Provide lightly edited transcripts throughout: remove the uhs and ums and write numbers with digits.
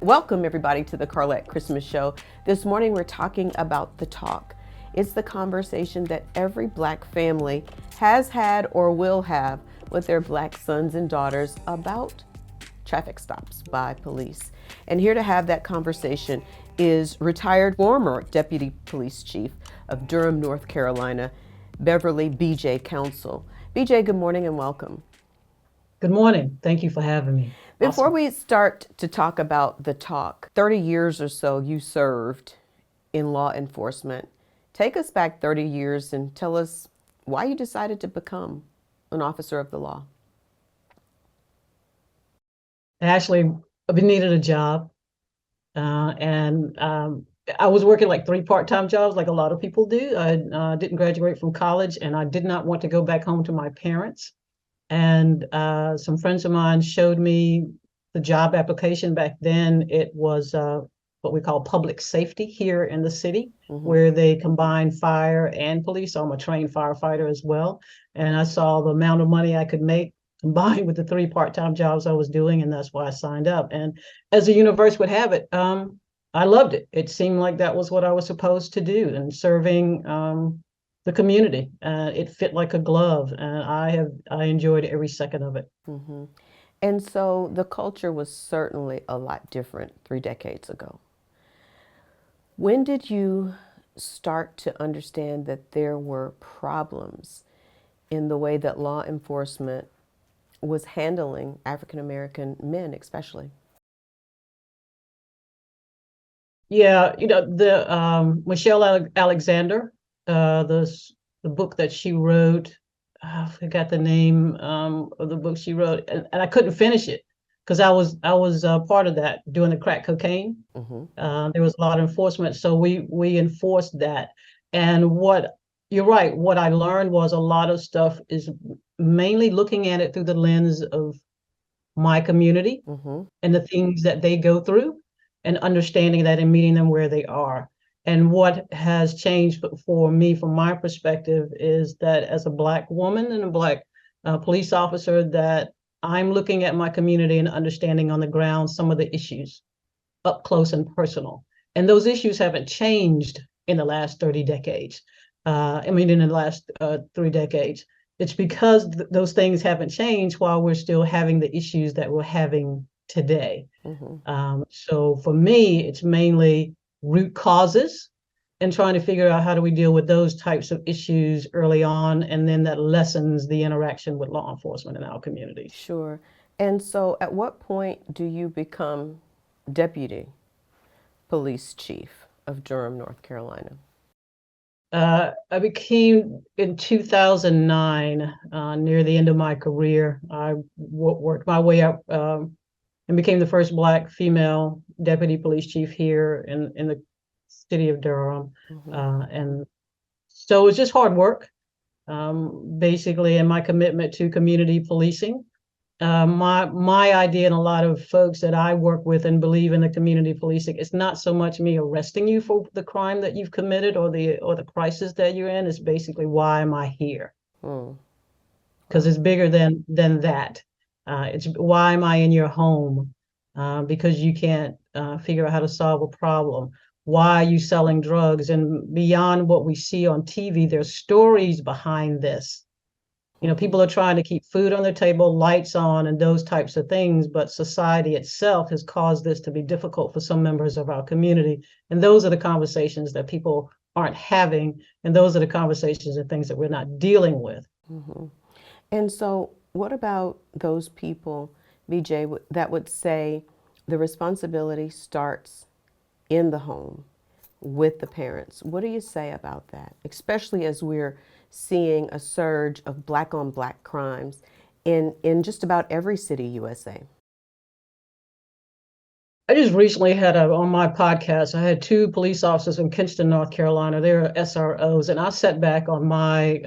Welcome, everybody, to the Carlette Christmas Show. This morning, we're talking about the talk. It's the conversation that every Black family has had or will have with their Black sons and daughters about traffic stops by police. And here to have that conversation is retired former Deputy Police Chief of Durham, North Carolina, Beverly BJ Council. BJ, good morning and welcome. Good morning. Thank you for having me. Before Awesome. we start to talk about the talk, 30 years or so you served in law enforcement. Take us back 30 years and tell us why you decided to become an officer of the law. Actually, I've been needed a job, and I was working like three part-time jobs, like a lot of people do. I didn't graduate from college, and I did not want to go back home to my parents. And some friends of mine showed me the job application. Back then. It was what we call public safety here in the city, where they combine fire and police. So I'm a trained firefighter as well. And I saw the amount of money I could make combined with the three part-time jobs I was doing, and that's why I signed up. And as the universe would have it, I loved it. It seemed like that was what I was supposed to do, and serving the community. It fit like a glove, and I enjoyed every second of it. And so the culture was certainly a lot different 3 decades ago. When did you start to understand that there were problems in the way that law enforcement was handling African American men, especially? Yeah, the Michelle Alexander, the book that she wrote. I forgot the name of the book she wrote, and I couldn't finish it because I was part of that doing the crack cocaine. There was a lot of enforcement, so we enforced that. And what you're right, what I learned was a lot of stuff is mainly looking at it through the lens of my community and the things that they go through, and understanding that and meeting them where they are. And what has changed for me, from my perspective, is that as a Black woman and a Black police officer, that I'm looking at my community and understanding on the ground some of the issues up close and personal. And those issues haven't changed in the last 30 decades. In the last 3 decades. It's because those things haven't changed while we're still having the issues that we're having today. So for me, it's mainly root causes and trying to figure out how do we deal with those types of issues early on, and then that lessens the interaction with law enforcement in our communities. Sure. And so at what point do you become deputy police chief of Durham, North Carolina? I became in 2009, near the end of my career. I worked my way up and became the first Black female deputy police chief here in the city of Durham. And so it was just hard work, basically, and my commitment to community policing. My idea, and a lot of folks that I work with and believe in the community policing, it's not so much me arresting you for the crime that you've committed or the crisis that you're in. It's basically, why am I here? Hmm. Because it's bigger than that. It's, why am I in your home? Because you can't figure out how to solve a problem. Why are you selling drugs? And beyond what we see on TV, there's stories behind this. People are trying to keep food on their table, lights on, and those types of things, but society itself has caused this to be difficult for some members of our community. And those are the conversations that people aren't having, and those are the conversations and things that we're not dealing with. And so, what about those people, BJ, that would say the responsibility starts in the home with the parents? What do you say about that, especially as we're seeing a surge of Black on Black crimes in just about every city, USA? I just recently had on my podcast, I had two police officers in Kinston, North Carolina. They're SROs, and I sat back on my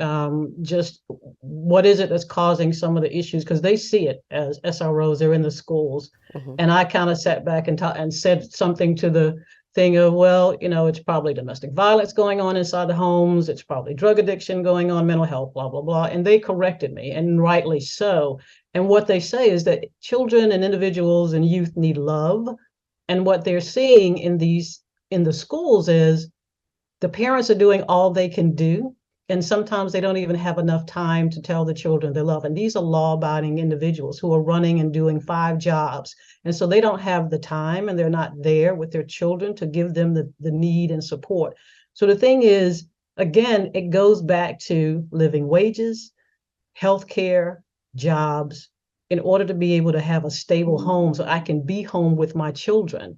just what is it that's causing some of the issues, because they see it as SROs. They're in the schools, and I kind of sat back and said something to the thing of, well, it's probably domestic violence going on inside the homes. It's probably drug addiction going on, mental health, blah blah blah. And they corrected me, and rightly so. And what they say is that children and individuals and youth need love, And what they're seeing in the schools is the parents are doing all they can do. And sometimes they don't even have enough time to tell the children they love. And these are law-abiding individuals who are running and doing 5 jobs. And so they don't have the time, and they're not there with their children to give them the need and support. So the thing is, again, it goes back to living wages, healthcare, jobs, in order to be able to have a stable home so I can be home with my children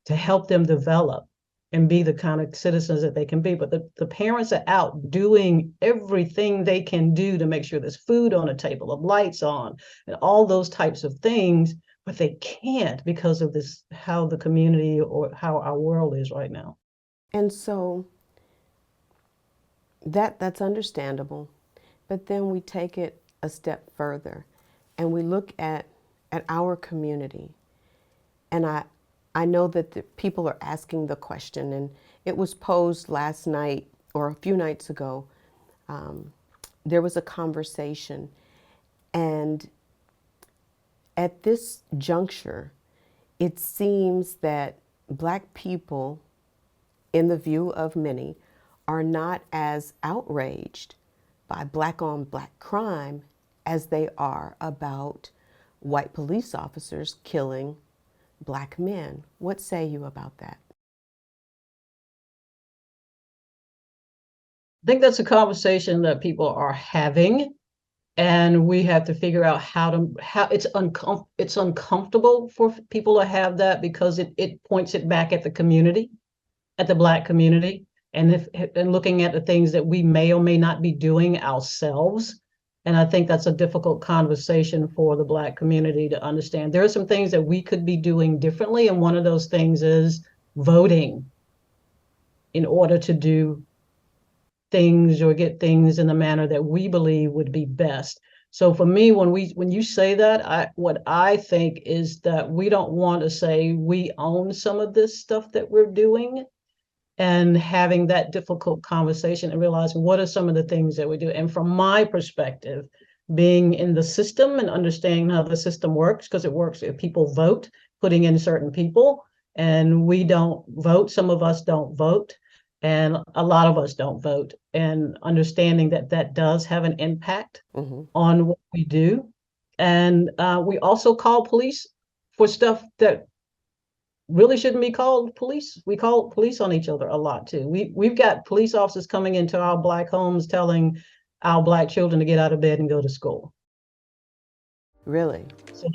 to help them develop and be the kind of citizens that they can be. But the parents are out doing everything they can do to make sure there's food on the table, of lights on, and all those types of things, but they can't because of this, how the community or how our world is right now. And so that's understandable. But then we take it a step further and we look at our community. And I know that the people are asking the question, and it was posed last night or a few nights ago. There was a conversation, and at this juncture, it seems that Black people, in the view of many, are not as outraged by Black on Black crime as they are about white police officers killing Black men. What say you about that? I think that's a conversation that people are having, and we have to figure out how it's uncomfortable for people to have that, because it points it back at the community, at the Black community, and looking at the things that we may or may not be doing ourselves. And I think that's a difficult conversation for the Black community to understand. There are some things that we could be doing differently, and one of those things is voting in order to do things or get things in the manner that we believe would be best. So for me, when you say that, what I think is that we don't want to say we own some of this stuff that we're doing, and having that difficult conversation and realizing what are some of the things that we do. And from my perspective, being in the system and understanding how the system works, because it works if people vote, putting in certain people, and we don't vote. Some of us don't vote, and a lot of us don't vote, and understanding that that does have an impact on what we do. And we also call police for stuff that really shouldn't be called police. We call police on each other a lot too. We've got police officers coming into our Black homes telling our Black children to get out of bed and go to school. Really? So,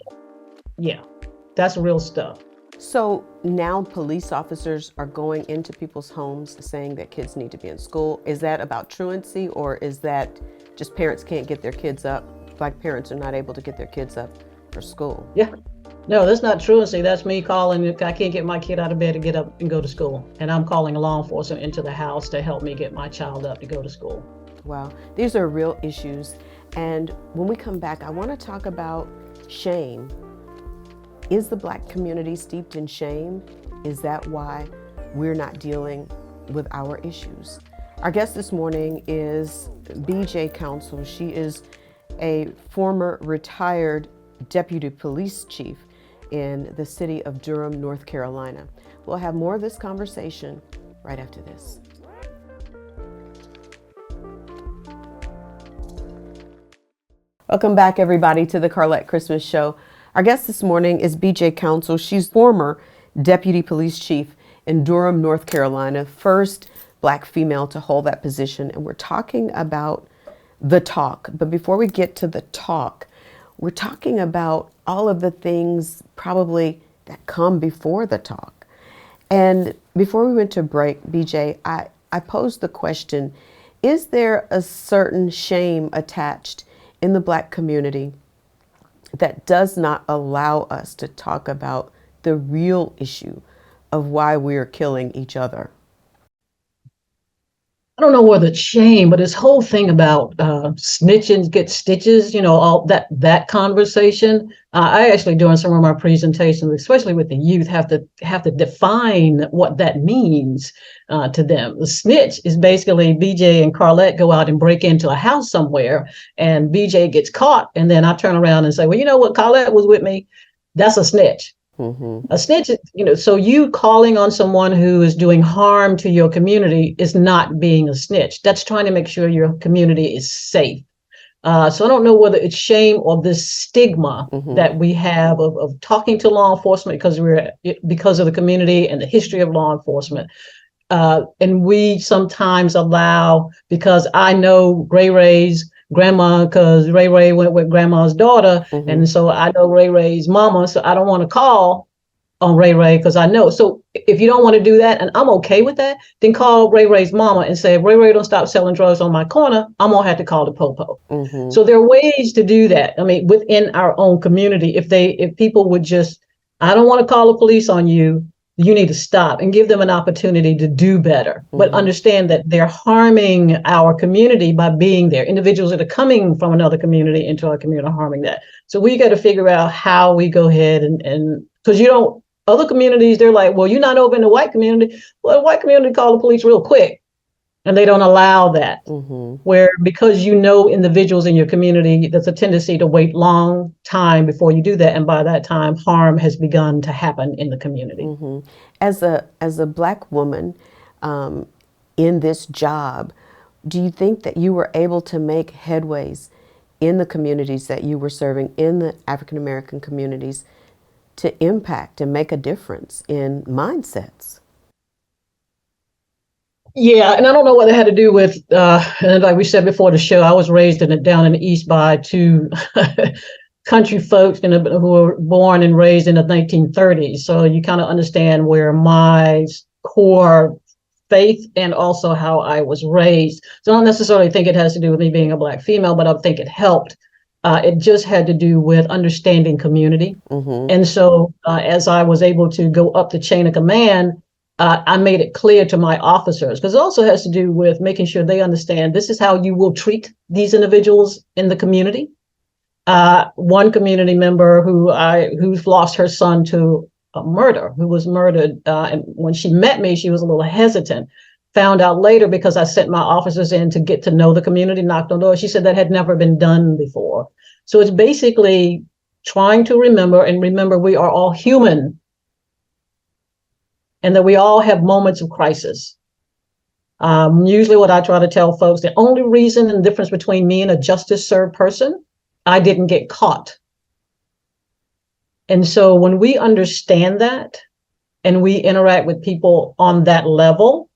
yeah, that's real stuff. So now police officers are going into people's homes saying that kids need to be in school. Is that about truancy, or is that just parents can't get their kids up? Black parents are not able to get their kids up for school. Yeah. No, that's not truancy. That's me calling. I can't get my kid out of bed to get up and go to school, and I'm calling law enforcement into the house to help me get my child up to go to school. Wow, these are real issues. And when we come back, I want to talk about shame. Is the Black community steeped in shame? Is that why we're not dealing with our issues? Our guest this morning is BJ Counsel. She is a former retired deputy police chief in the city of Durham, North Carolina. We'll have more of this conversation right after this. Welcome back, everybody, to the Carlette Christmas Show. Our guest this morning is BJ Counsel. She's former deputy police chief in Durham, North Carolina, first Black female to hold that position. And we're talking about the talk. But before we get to the talk, we're talking about all of the things probably that come before the talk. And before we went to break, BJ, I posed the question, is there a certain shame attached in the Black community that does not allow us to talk about the real issue of why we're killing each other? I don't know whether it's shame, but this whole thing about snitching get stitches, all that conversation. I actually, during some of my presentations, especially with the youth, have to define what that means to them. The snitch is basically BJ and Carlette go out and break into a house somewhere, and BJ gets caught, and then I turn around and say, well, you know what, Carlette was with me. That's a snitch. A snitch, so you calling on someone who is doing harm to your community is not being a snitch. That's trying to make sure your community is safe. So I don't know whether it's shame or this stigma that we have of talking to law enforcement because of the community and the history of law enforcement. And we sometimes allow, because I know Ray Ray's grandma, because Ray Ray went with grandma's daughter, and so I know Ray Ray's mama, so I don't want to call on Ray Ray because I know. So if you don't want to do that, and I'm okay with that, then call Ray Ray's mama and say, if Ray Ray don't stop selling drugs on my corner, I'm gonna have to call the popo. So there are ways to do that. I mean, within our own community, if people would just, I don't want to call the police on you, you need to stop, and give them an opportunity to do better. But understand that they're harming our community by being there. Individuals that are coming from another community into our community are harming that. So we got to figure out how we go ahead and because other communities, they're like, well, you're not over in the white community. Well, the white community call the police real quick, and they don't allow that. Where, because individuals in your community, there's a tendency to wait long time before you do that, and by that time, harm has begun to happen in the community. As a Black woman in this job, do you think that you were able to make headways in the communities that you were serving, in the African American communities, to impact and make a difference in mindsets? Yeah, and I don't know what it had to do with, and like we said before the show, I was raised down in the East by two country folks who were born and raised in the 1930s. So you kind of understand where my core faith and also how I was raised. So I don't necessarily think it has to do with me being a Black female, but I think it helped. It just had to do with understanding community. And so as I was able to go up the chain of command, I made it clear to my officers, because it also has to do with making sure they understand this is how you will treat these individuals in the community. One community member who's lost her son to a murder, who was murdered, and when she met me, she was a little hesitant. Found out later, because I sent my officers in to get to know the community, knocked on doors. She said that had never been done before. So it's basically trying to remember we are all human, and that we all have moments of crisis. Usually what I try to tell folks, the only reason and difference between me and a justice served person, I didn't get caught. And so when we understand that, and we interact with people on that level,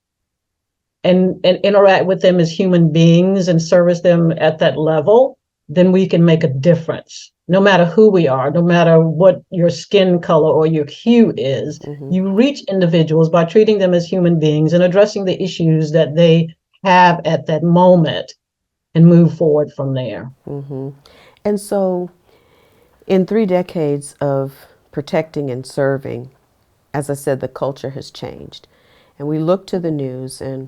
and interact with them as human beings and service them at that level, then we can make a difference. No matter who we are, no matter what your skin color or your hue is, you reach individuals by treating them as human beings and addressing the issues that they have at that moment, and move forward from there. And so in 3 decades of protecting and serving, as I said, the culture has changed. And we look to the news, and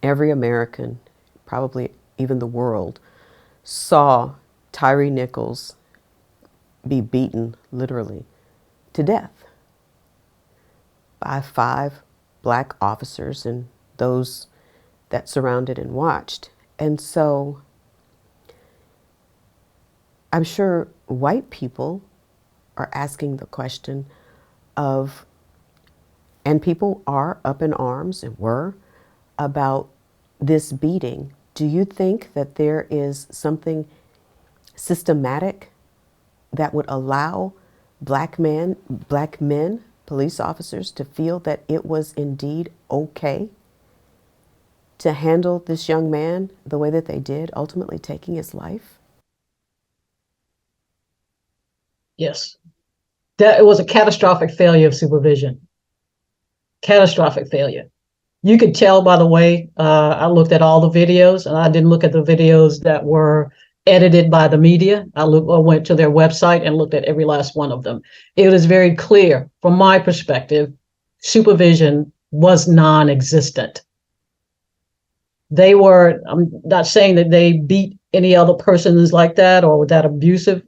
every American, probably even the world, saw Tyree Nichols be beaten literally to death by 5 Black officers and those that surrounded and watched. And so I'm sure white people are asking the question of, and people are up in arms and were, about this beating. Do you think that there is something systematic that would allow Black men, police officers, to feel that it was indeed okay to handle this young man the way that they did, ultimately taking his life? Yes. That it was a catastrophic failure of supervision. Catastrophic failure. You could tell by the way I looked at all the videos, and I didn't look at the videos that were edited by the media. I went to their website and looked at every last one of them. It was very clear from my perspective, supervision was non-existent. I'm not saying that they beat any other persons like that or that abusive,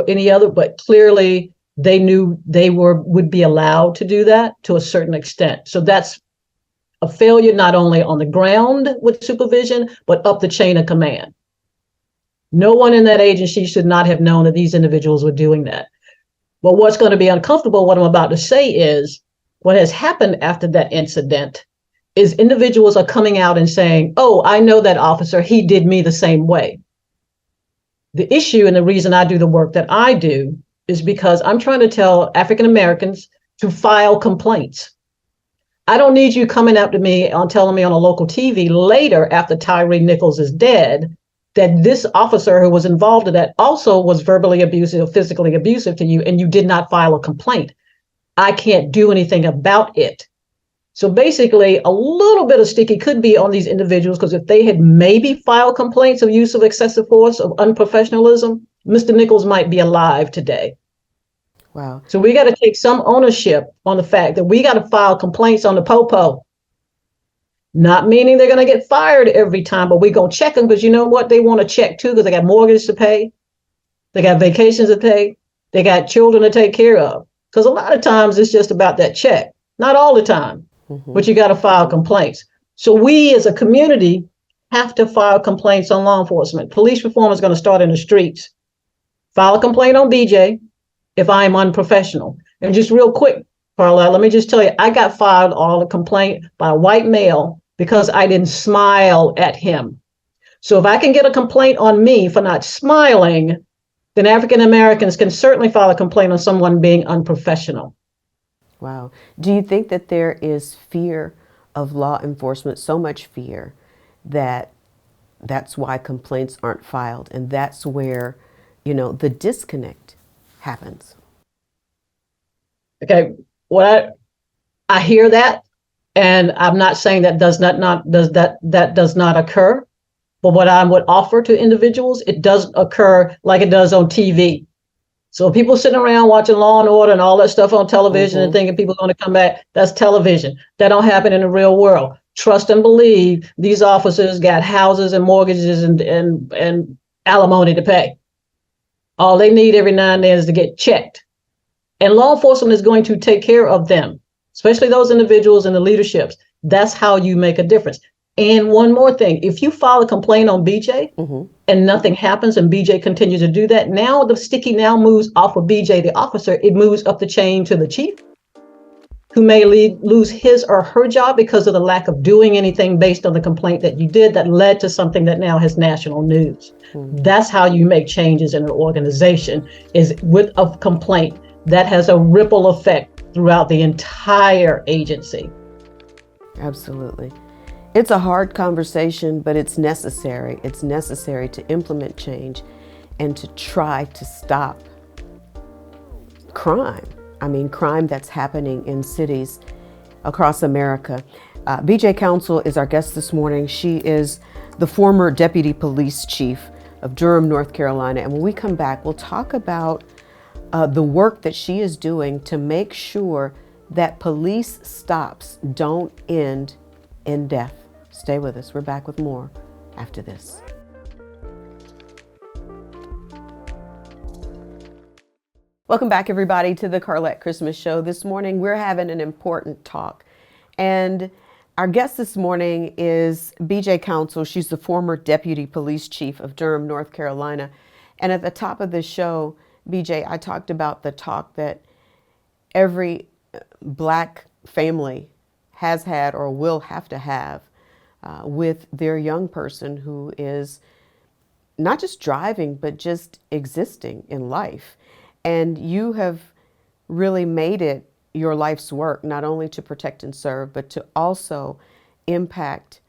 any other, but clearly they knew they would be allowed to do that to a certain extent. So that's a failure not only on the ground with supervision, but up the chain of command. No one in that agency should not have known that these individuals were doing that. But what's going to be uncomfortable, what I'm about to say is what has happened after that incident is individuals are coming out and saying, oh, I know that officer, he did me the same way. The issue and the reason I do the work that I do is because I'm trying to tell African Americans to file complaints. I don't need you coming up to me on telling me on a local TV later after Tyree Nichols is dead that this officer who was involved in that also was verbally abusive or physically abusive to you and you did not file a complaint. I can't do anything about it. So basically, a little bit of sticky could be on these individuals because if they had maybe filed complaints of use of excessive force, of unprofessionalism, Mr. Nichols might be alive today. Wow. So we got to take some ownership on the fact that we got to file complaints on the popo. Not meaning they're going to get fired every time, but we're going to check them because you know what? They want to check too because they got mortgages to pay. They got vacations to pay. They got children to take care of. Because a lot of times it's just about that check. Not all the time, but you got to file complaints. So we as a community have to file complaints on law enforcement. Police reform is going to start in the streets. File a complaint on BJ if I'm unprofessional. And just real quick, Carlette, let me just tell you, I got filed on a complaint by a white male because I didn't smile at him. So if I can get a complaint on me for not smiling, then African Americans can certainly file a complaint on someone being unprofessional. Wow. Do you think that there is fear of law enforcement, so much fear that that's why complaints aren't filed, and that's where, the disconnect happens? Okay, what I hear that, and I'm not saying that does not occur. But what I would offer to individuals, it does occur like it does on TV. So people sitting around watching Law and Order and all that stuff on television and thinking people are going to come back, that's television. That don't happen in the real world. Trust and believe these officers got houses and mortgages and alimony to pay. All they need every now and then is to get checked. And law enforcement is going to take care of them, especially those individuals in the leaderships. That's how you make a difference. And one more thing, if you file a complaint on BJ and nothing happens and BJ continues to do that, now the sticky now moves off of BJ, the officer, it moves up the chain to the chief, who may lose his or her job because of the lack of doing anything based on the complaint that you did that led to something that now has national news. That's how you make changes in an organization, is with a complaint that has a ripple effect throughout the entire agency. Absolutely. It's a hard conversation, but it's necessary. It's necessary to implement change and to try to stop crime. I mean, crime that's happening in cities across America. BJ Council is our guest this morning. She is the former deputy police chief of Durham, North Carolina. And when we come back, we'll talk about the work that she is doing to make sure that police stops don't end in death. Stay with us. We're back with more after this. Welcome back, everybody, to the Carlette Christmas Show. This morning, we're having an important talk. And our guest this morning is BJ Council. She's the former deputy police chief of Durham, North Carolina. And at the top of this show, BJ, I talked about the talk that every Black family has had or will have to have with their young person who is not just driving, but just existing in life. And you have really made it your life's work, not only to protect and serve, but to also impact,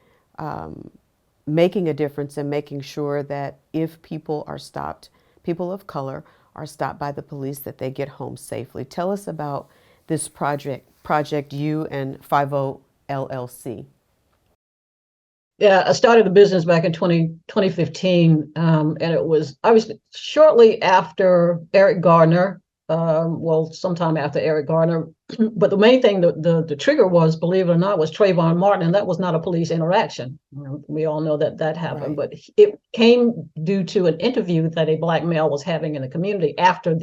making a difference and making sure that if people are stopped, people of color are stopped by the police, that they get home safely. Tell us about this project you and 50 LLC. Yeah, I started the business back in 2015, and it was obviously shortly after Eric Garner, sometime after Eric Garner. But the main thing, the trigger was, believe it or not, was Trayvon Martin, and that was not a police interaction. We all know that happened, right. But it came due to an interview that a Black male was having in the community after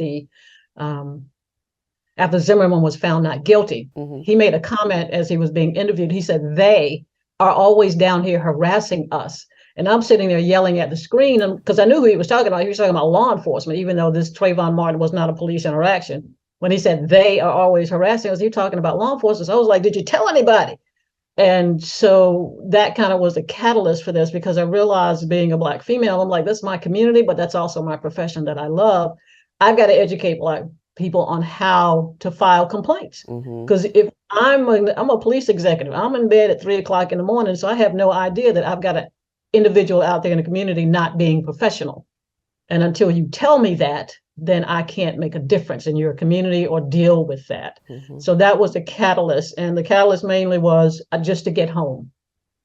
Zimmerman was found not guilty. He made a comment as he was being interviewed. He said, "They are always down here harassing us." And I'm sitting there yelling at the screen because I knew who he was talking about. He was talking about law enforcement, even though this Trayvon Martin was not a police interaction. when he said they are always harassing us, he was talking about law enforcement. So I was like, did you tell anybody? And so that kind of was a catalyst for this, because I realized, being a Black female, I'm like, that's my community, but that's also my profession that I love. I've got to educate Black people on how to file complaints. Because if I'm a police executive, I'm in bed at 3 o'clock in the morning, so I have no idea that I've got an individual out there in the community not being professional. And until you tell me that, then I can't make a difference in your community or deal with that. So that was the catalyst. And the catalyst mainly was just to get home.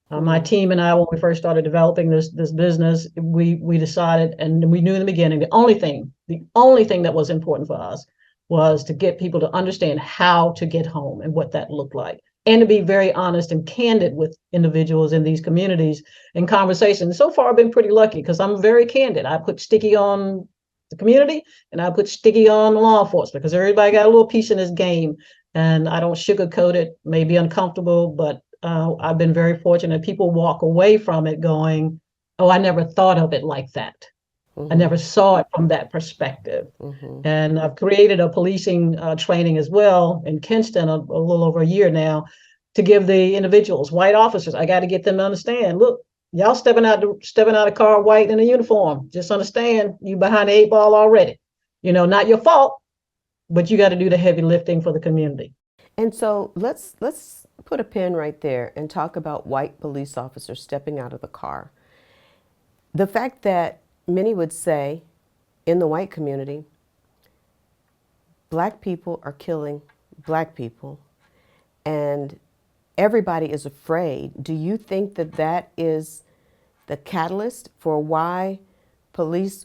My team and I, when we first started developing this business, we decided, and we knew in the beginning, the only thing that was important for us was to get people to understand how to get home and what that looked like, and to be very honest and candid with individuals in these communities in conversations. So far, I've been pretty lucky, because I'm very candid. I put sticky on the community, and I put sticky on law enforcement, because everybody got a little piece in this game, and I don't sugarcoat it. May be uncomfortable, but I've been very fortunate. People walk away from it going, oh, I never thought of it like that. I never saw it from that perspective. And I've created a policing training as well in Kinston, a little over a year now, to give the individuals, white officers, I got to get them to understand, look, y'all stepping out of car white in a uniform. Just understand, you behind the 8 ball already. Not your fault, but you got to do the heavy lifting for the community. And so let's put a pin right there and talk about white police officers stepping out of the car. The fact that many would say in the white community, Black people are killing Black people, and everybody is afraid. Do you think that that is the catalyst for why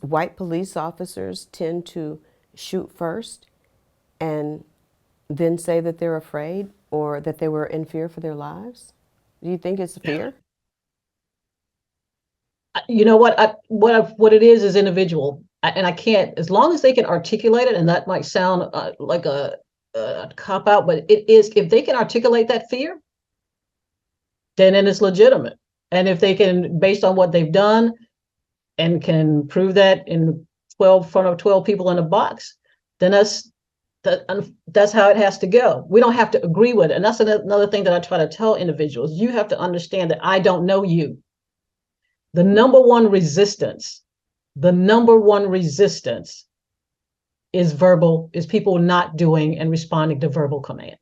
white police officers tend to shoot first and then say that they're afraid or that they were in fear for their lives? Do you think it's fear? You know what it is individual, and I can't, as long as they can articulate it, and that might sound like a cop out, but it is, if they can articulate that fear, then it's legitimate. And if they can, based on what they've done, and can prove that in front of 12 people in a box, then that's how it has to go. We don't have to agree with it. And that's another thing that I try to tell individuals. You have to understand that I don't know you. The number one resistance is people not doing and responding to verbal command.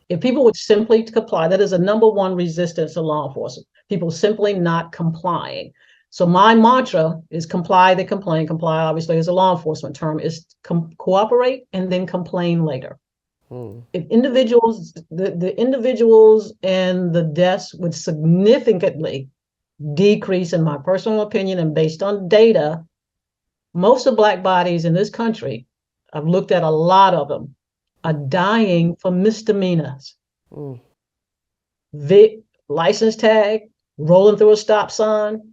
If people would simply comply, that is a number one resistance to law enforcement. People simply not complying. So my mantra is comply, then complain. Comply, obviously, is a law enforcement term, is cooperate and then complain later. If the individuals and the deaths would significantly decrease, in my personal opinion and based on data, most of Black bodies in this country, I've looked at a lot of them, are dying from misdemeanors. License tag, rolling through a stop sign,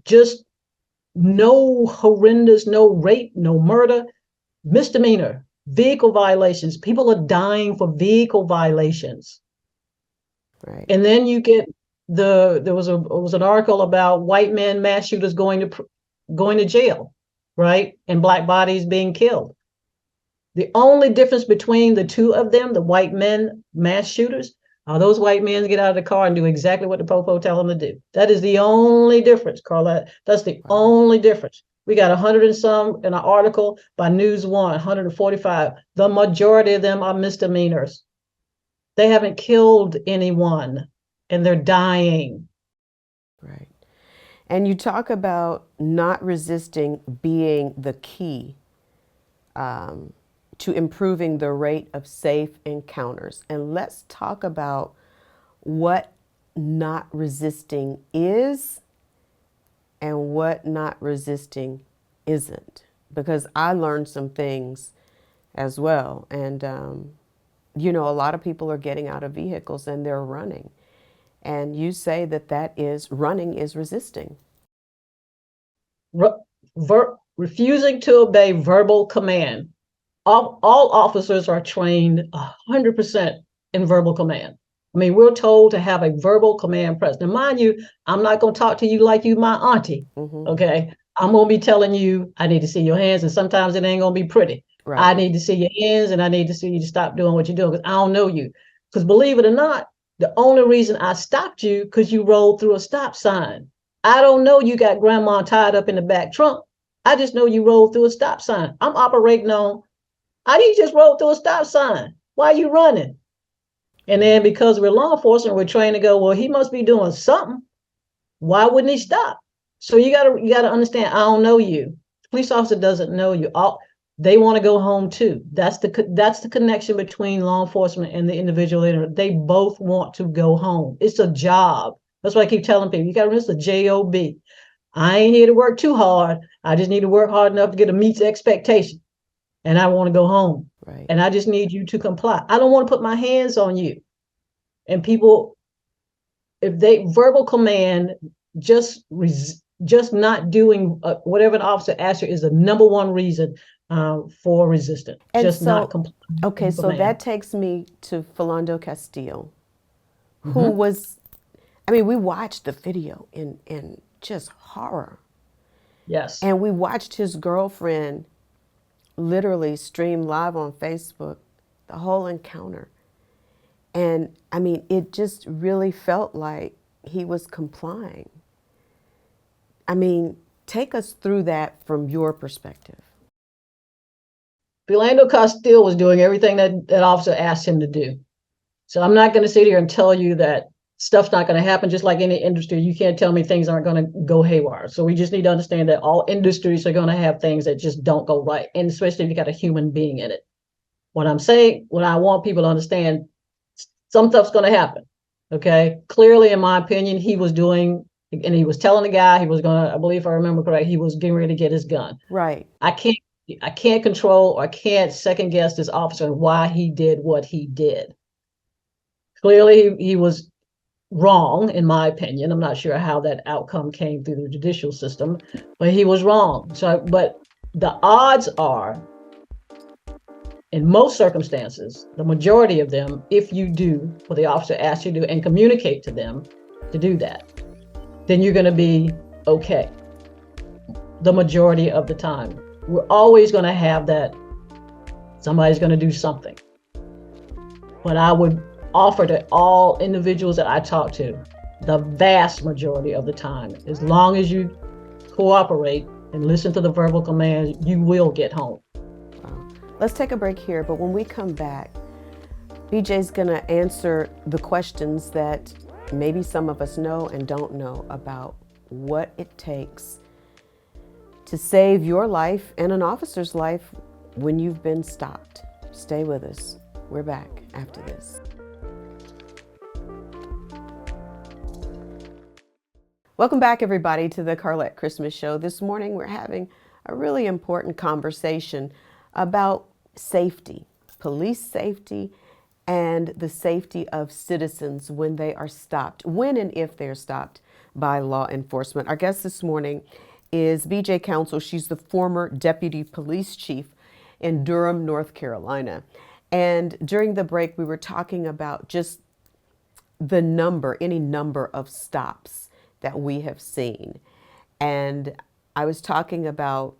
just no horrendous, no rape, no murder, misdemeanor, vehicle violations. People are dying for vehicle violations. Right. And then you get there was an article about white men mass shooters going to jail, right? And Black bodies being killed. The only difference between the two of them, the white men mass shooters, are those white men get out of the car and do exactly what the popo tell them to do. That is the only difference, Carlette. That's the only difference. We got 100 and some in an article by News One, 145. The majority of them are misdemeanors. They haven't killed anyone, and they're dying. Right. And you talk about not resisting being the key to improving the rate of safe encounters. And let's talk about what not resisting is and what not resisting isn't. Because I learned some things as well. And, a lot of people are getting out of vehicles and they're running. And you say that running is resisting. Refusing to obey verbal command. All officers are trained 100% in verbal command. I mean, we're told to have a verbal command present. And mind you, I'm not going to talk to you like you my auntie, okay? I'm going to be telling you, I need to see your hands, and sometimes it ain't going to be pretty. I Right. need to see your hands and I need to see you to stop doing what you're doing because I don't know you. Because believe it or not, the only reason I stopped you because you rolled through a stop sign. I don't know you got grandma tied up in the back trunk. I just know you rolled through a stop sign. I'm operating on, how do you just roll through a stop sign? Why are you running? And then because we're law enforcement, we're trained to go, well, he must be doing something. Why wouldn't he stop? So you gotta understand, I don't know you. The police officer doesn't know you. All they want to go home too. That's the connection between law enforcement and the individual. They both want to go home. It's a job. That's why I keep telling people, you gotta remember it's a job. I ain't here to work too hard. I just need to work hard enough to get a meets expectation. And I want to go home. Right. And I just need you to comply. I don't want to put my hands on you. And people, if they verbal command, just just not doing whatever an officer asks you is the number one reason for resistance. And Just not so, complying okay, with so command. that takes me to Philando Castile, who Mm-hmm. was, I mean, we watched the video in just horror. Yes. And we watched his girlfriend literally stream live on Facebook the whole encounter. And I mean, it just really felt like he was complying. I mean, take us through that from your perspective. Philando Castile was doing everything that officer asked him to do. So I'm not going to sit here and tell you that stuff's not going to happen. Just like any industry, you can't tell me things aren't going to go haywire. So we just need to understand that all industries are going to have things that just don't go right, and especially if you got a human being in it. What I'm saying, what I want people to understand, some stuff's going to happen. Okay. Clearly, in my opinion, he was doing, and he was telling the guy he was going to, I believe if I remember correct, he was getting ready to get his gun. Right. I can't, I can't control or I can't second guess this officer and why he did what he did. Clearly, he was wrong, in my opinion. I'm not sure how that outcome came through the judicial system, but he was wrong. So, but the odds are, in most circumstances, the majority of them, if you do what the officer asks you to do and communicate to them to do that, then you're going to be okay. The majority of the time, we're always going to have that somebody's going to do something. But I would offer to all individuals that I talk to, the vast majority of the time, as long as you cooperate and listen to the verbal commands, you will get home. Wow. Let's take a break here, but when we come back, BJ's going to answer the questions that maybe some of us know and don't know about what it takes to save your life and an officer's life when you've been stopped. Stay with us. We're back after this. Welcome back, everybody, to the Carlette Christmas Show. This morning, we're having a really important conversation about safety, police safety, and the safety of citizens when they are stopped, when and if they're stopped by law enforcement. Our guest this morning is BJ Council. She's the former deputy police chief in Durham, North Carolina. And during the break, we were talking about just the number, any number of stops that we have seen. And I was talking about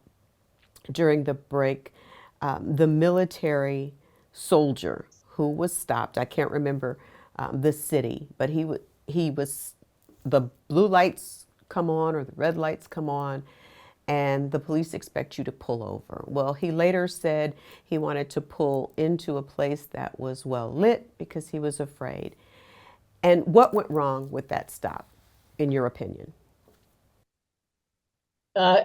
during the break the military soldier who was stopped. I can't remember the city, but he was, the blue lights come on or the red lights come on, and the police expect you to pull over. Well, he later said he wanted to pull into a place that was well lit because he was afraid. And what went wrong with that stop, in your opinion? Uh,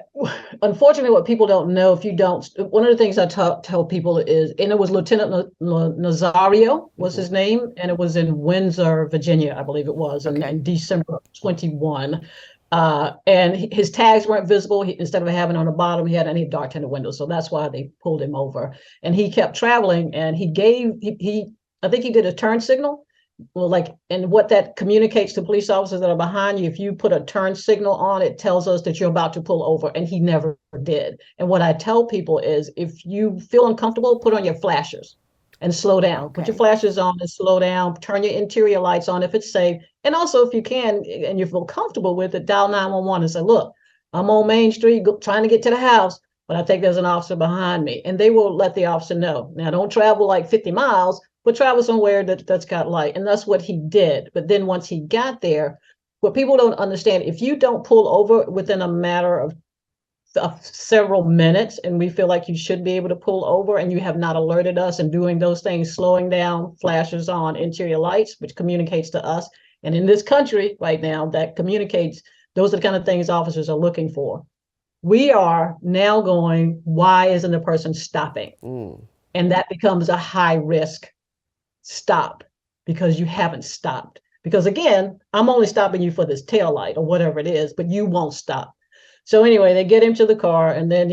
Unfortunately, what people don't know, if you don't, one of the things I tell people is, and it was Lieutenant Nazario was his name, and it was in Windsor, Virginia, I believe it was, in December of 21. And his tags weren't visible. Instead of having on the bottom, he had any dark tinted windows. So that's why they pulled him over. And he kept traveling, and I think he did a turn signal. Well, and what that communicates to police officers that are behind you, if you put a turn signal on, it tells us that you're about to pull over, and he never did. And what I tell people is, if you feel uncomfortable, put on your flashers and slow down. Okay. Put your flashers on and slow down. Turn your interior lights on if it's safe. And also, if you can, and you feel comfortable with it, dial 911 and say, look, I'm on Main Street trying to get to the house. but I think there's an officer behind me. And they will let the officer know. Now, don't travel like 50 miles, but travel somewhere that's got light. And that's what he did. But then once he got there, what people don't understand, if you don't pull over within a matter of several minutes and we feel like you should be able to pull over and you have not alerted us and doing those things, slowing down, flashers on, interior lights, which communicates to us. And in this country right now, that communicates, those are the kind of things officers are looking for. We are now going, why isn't the person stopping? And that becomes a high risk stop because you haven't stopped. Because again, I'm only stopping you for this tail light or whatever it is, but you won't stop. So anyway, they get him to the car, and then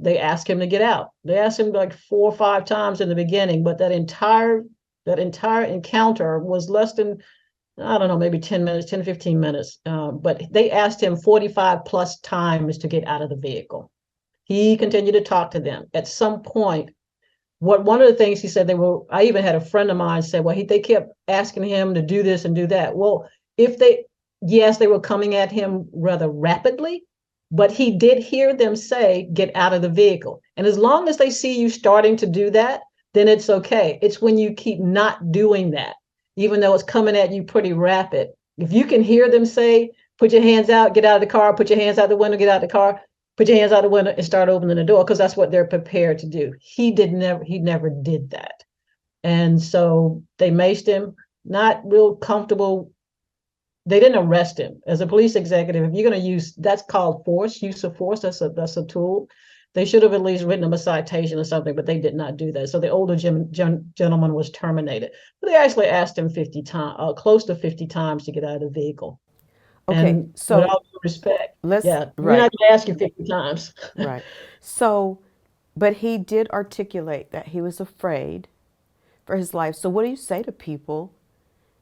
they ask him to get out. They asked him like 4 or 5 times in the beginning, but that entire encounter was less than, I don't know, maybe 10 minutes, 10, 15 minutes. But they asked him 45 plus times to get out of the vehicle. He continued to talk to them. At some point, one of the things he said, I even had a friend of mine say, well, they kept asking him to do this and do that. Well, yes, they were coming at him rather rapidly, but he did hear them say, get out of the vehicle. And as long as they see you starting to do that, then it's okay. It's when you keep not doing that, even though it's coming at you pretty rapid. If you can hear them say, put your hands out, get out of the car, put your hands out the window, get out of the car, put your hands out the window and start opening the door, because that's what they're prepared to do. He never did that. And so they maced him, not real comfortable. They didn't arrest him. As a police executive, if you're going to use, that's called force, use of force. That's a tool. They should have at least written him a citation or something, but they did not do that. So the older gentleman was terminated. But they actually asked him 50 times, close to 50 times to get out of the vehicle. Okay, and so with all due respect, we're not right, going to ask you 50 times. right. So, but he did articulate that he was afraid for his life. So, what do you say to people,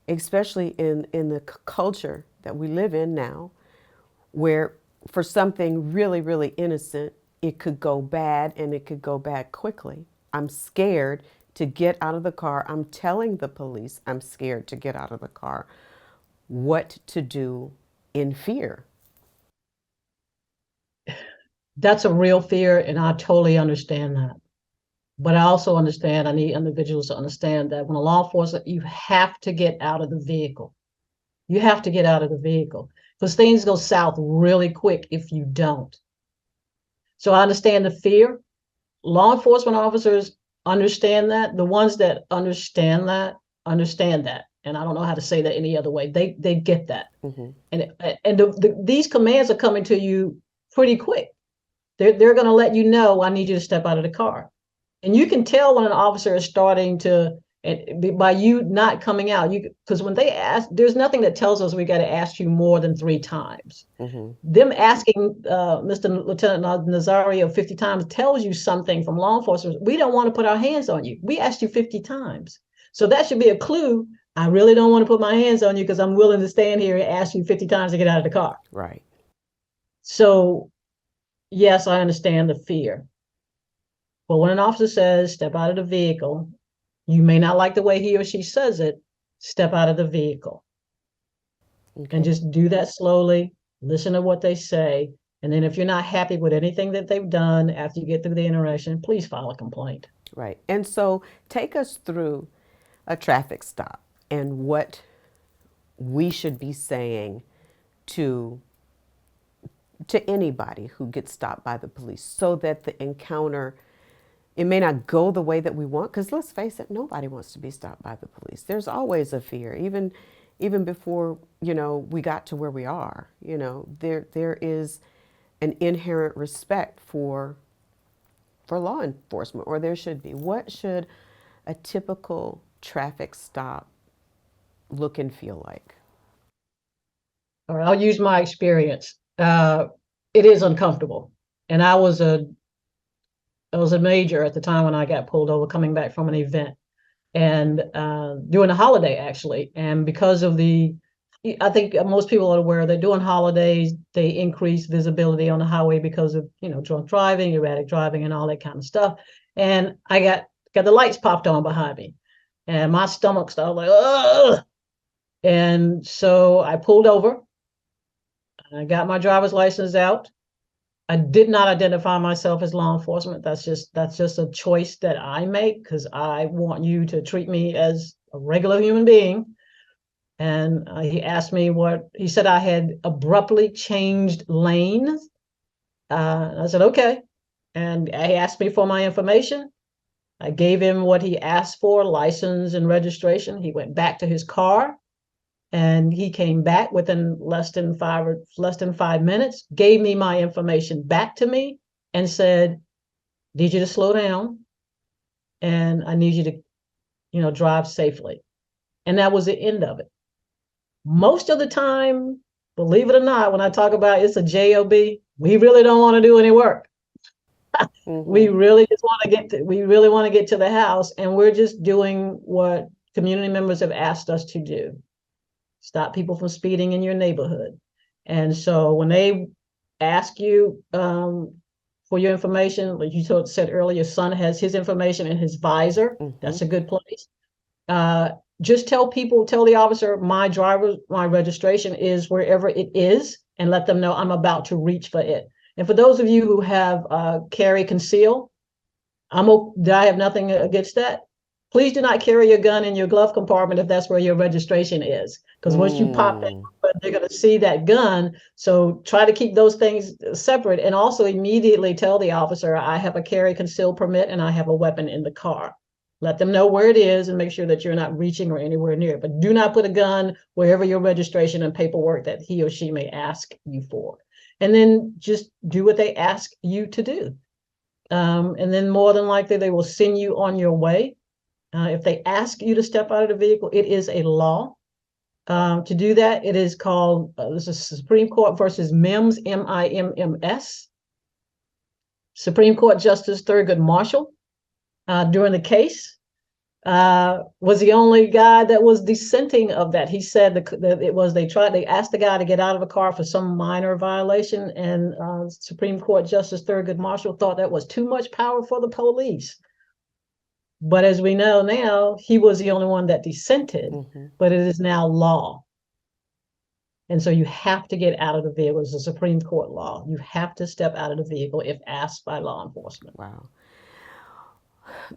especially in the culture that we live in now, where for something really, really innocent, it could go bad and it could go bad quickly? I'm scared to get out of the car. I'm telling the police I'm scared to get out of the car. What to do in fear? That's a real fear, and I totally understand that. But I also understand, I need individuals to understand that when a law enforcement, you have to get out of the vehicle. You have to get out of the vehicle because things go south really quick if you don't. So I understand the fear. Law enforcement officers understand that. The ones that understand that. And I don't know how to say that any other way. They get that. Mm-hmm. And these commands are coming to you pretty quick. They're going to let you know, I need you to step out of the car. And you can tell when an officer is starting to, and by you not coming out, because when they ask, there's nothing that tells us we got to ask you more than 3 times. Mm-hmm. Them asking Mr. Lieutenant Nazario 50 times tells you something from law enforcement. We don't want to put our hands on you. We asked you 50 times. So that should be a clue. I really don't want to put my hands on you because I'm willing to stand here and ask you 50 times to get out of the car. Right. So yes, I understand the fear. But when an officer says, step out of the vehicle, you may not like the way he or she says it, step out of the vehicle. Okay. And just do that slowly, listen to what they say. And then if you're not happy with anything that they've done after you get through the interaction, please file a complaint. Right. And so take us through a traffic stop and what we should be saying to anybody who gets stopped by the police so that the encounter, it may not go the way that we want, because let's face it, nobody wants to be stopped by the police. There's always a fear, even before, we got to where we are. There is an inherent respect for law enforcement, or there should be. What should a typical traffic stop look and feel like? All right, I'll use my experience. It is uncomfortable. And I was a major at the time when I got pulled over coming back from an event, and during the holiday actually. And because of I think most people are aware that during holidays, they increase visibility on the highway because of, drunk driving, erratic driving, and all that kind of stuff. And I got the lights popped on behind me, and my stomach started like, ugh. And so I pulled over. I got my driver's license out, I did not identify myself as law enforcement. That's just a choice that I make because I want you to treat me as a regular human being. And he asked me he said I had abruptly changed lanes. I said, okay. And he asked me for my information. I gave him what he asked for, license and registration. He went back to his car and he came back within less than 5 minutes, gave me my information back to me and said, need you to slow down and I need you to, drive safely. And that was the end of it. Most of the time, believe it or not, when I talk about it's a job, we really don't want to do any work. We really want to get to the house, and we're just doing what community members have asked us to do. Stop people from speeding in your neighborhood. And so when they ask you for your information, like you said earlier, your son has his information in his visor. That's a good place. Just tell the officer my registration is wherever it is, and let them know I'm about to reach for it. And for those of you who have carry conceal, I have nothing against that. Please do not carry your gun in your glove compartment if that's where your registration is. Because once you pop it, they're going to see that gun. So try to keep those things separate, and also immediately tell the officer, I have a carry conceal permit and I have a weapon in the car. Let them know where it is and make sure that you're not reaching or anywhere near it. But do not put a gun wherever your registration and paperwork that he or she may ask you for. And then just do what they ask you to do. And then more than likely, they will send you on your way. If they ask you to step out of the vehicle, it is a law. To do that, it is called, this is Supreme Court versus Mims, M-I-M-M-S. Supreme Court Justice Thurgood Marshall, during the case, was the only guy that was dissenting of that. He said they asked the guy to get out of a car for some minor violation, and Supreme Court Justice Thurgood Marshall thought that was too much power for the police. But as we know now, he was the only one that dissented, but it is now law. And so you have to get out of the vehicle. It's a Supreme Court law. You have to step out of the vehicle if asked by law enforcement. Wow.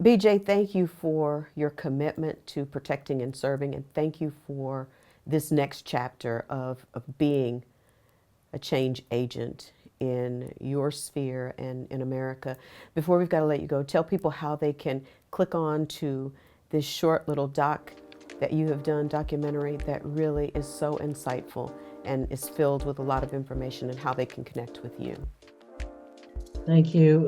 BJ, thank you for your commitment to protecting and serving, and thank you for this next chapter of being a change agent in your sphere and in America. Before we've got to let you go, tell people how they can click on to this short little documentary that really is so insightful and is filled with a lot of information, and how they can connect with you. Thank you.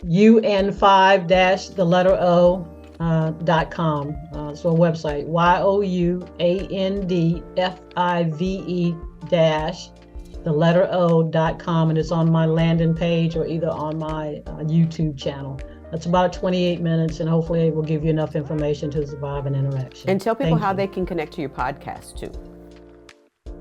UN5-O.com. So a website, YOUANDFIVE-O.com, and it's on my landing page or either on my YouTube channel. That's about 28 minutes, and hopefully it will give you enough information to survive an interaction. And tell people how they can connect to your podcast too.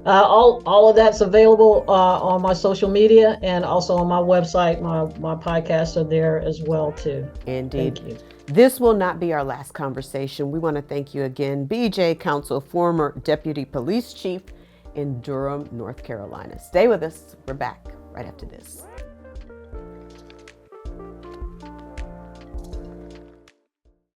All of that's available on my social media, and also on my website. My podcasts are there as well too. Indeed. Thank you. This will not be our last conversation. We want to thank you again, BJ Council, former Deputy Police Chief in Durham, North Carolina. Stay with us. We're back right after this.